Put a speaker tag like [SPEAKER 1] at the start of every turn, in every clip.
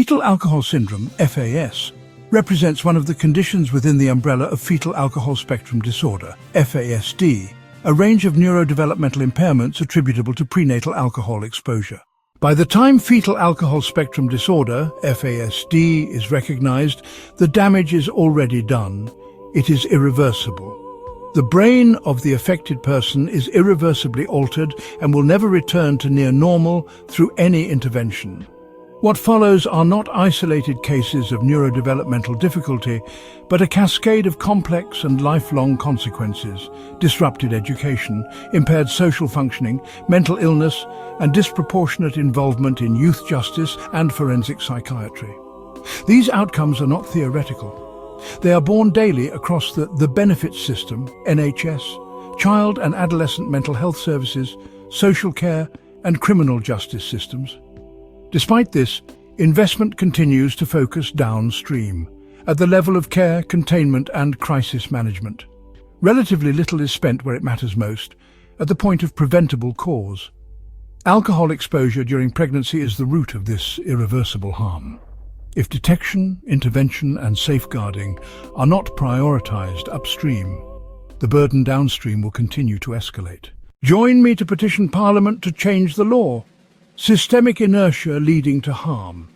[SPEAKER 1] Fetal alcohol syndrome, FAS, represents one of the conditions within the umbrella of fetal alcohol spectrum disorder, FASD, a range of neurodevelopmental impairments attributable to prenatal alcohol exposure. By the time fetal alcohol spectrum disorder, FASD, is recognized, the damage is already done. It is irreversible. The brain of the affected person is irreversibly altered and will never return to near normal through any intervention. What follows are not isolated cases of neurodevelopmental difficulty, but a cascade of complex and lifelong consequences: disrupted education, impaired social functioning, mental illness, and disproportionate involvement in youth justice and forensic psychiatry. These outcomes are not theoretical. They are borne daily across the benefits system, NHS, child and adolescent mental health services, social care, and criminal justice systems. Despite this, investment continues to focus downstream, at the level of care, containment, and crisis management. Relatively little is spent where it matters most, at the point of preventable cause. Alcohol exposure during pregnancy is the root of this irreversible harm. If detection, intervention, and safeguarding are not prioritized upstream, the burden downstream will continue to escalate. Join me to petition Parliament to change the law. Systemic inertia leading to harm.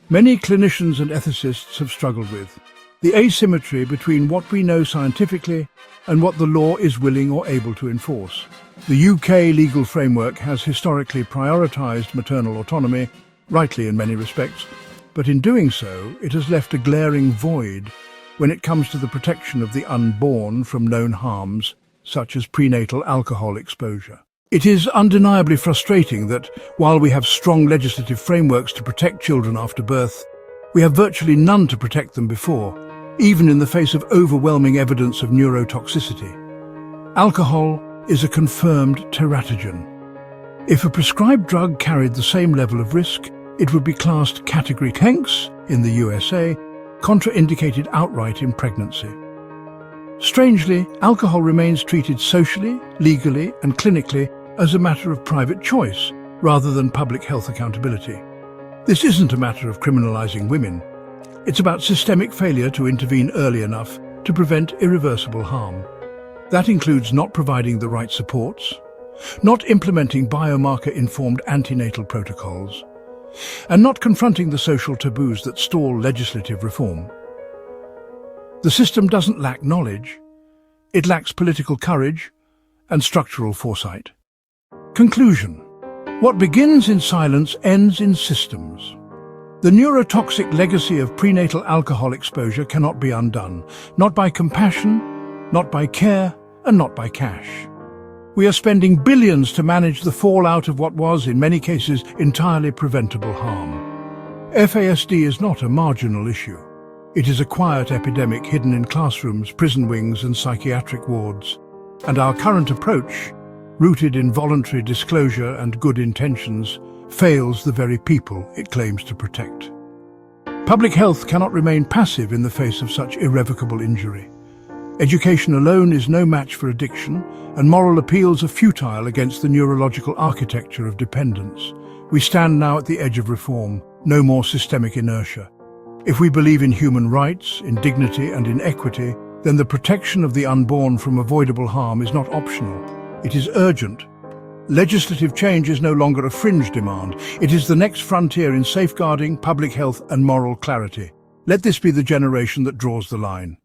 [SPEAKER 1] Many clinicians and ethicists have struggled with the asymmetry between what we know scientifically and what the law is willing or able to enforce. The UK legal framework has historically prioritised maternal autonomy, rightly in many respects, but in doing so, it has left a glaring void when it comes to the protection of the unborn from known harms, such as prenatal alcohol exposure. It is undeniably frustrating that, while we have strong legislative frameworks to protect children after birth, we have virtually none to protect them before, even in the face of overwhelming evidence of neurotoxicity. Alcohol is a confirmed teratogen. If a prescribed drug carried the same level of risk, it would be classed category hence, in the USA, contraindicated outright in pregnancy. Strangely, alcohol remains treated socially, legally, and clinically as a matter of private choice, rather than public health accountability. This isn't a matter of criminalizing women. It's about systemic failure to intervene early enough to prevent irreversible harm. That includes not providing the right supports, not implementing biomarker-informed antenatal protocols, and not confronting the social taboos that stall legislative reform. The system doesn't lack knowledge. It lacks political courage and structural foresight. Conclusion. What begins in silence ends in systems. The neurotoxic legacy of prenatal alcohol exposure cannot be undone, not by compassion, not by care, and not by cash. We are spending billions to manage the fallout of what was, in many cases, entirely preventable harm. FASD is not a marginal issue. It is a quiet epidemic hidden in classrooms, prison wings, and psychiatric wards. And our current approach, rooted in voluntary disclosure and good intentions, fails the very people it claims to protect. Public health cannot remain passive in the face of such irrevocable injury. Education alone is no match for addiction, and moral appeals are futile against the neurological architecture of dependence. We stand now at the edge of reform, no more systemic inertia. If we believe in human rights, in dignity, and in equity, then the protection of the unborn from avoidable harm is not optional. It is urgent. Legislative change is no longer a fringe demand. It is the next frontier in safeguarding public health and moral clarity. Let this be the generation that draws the line.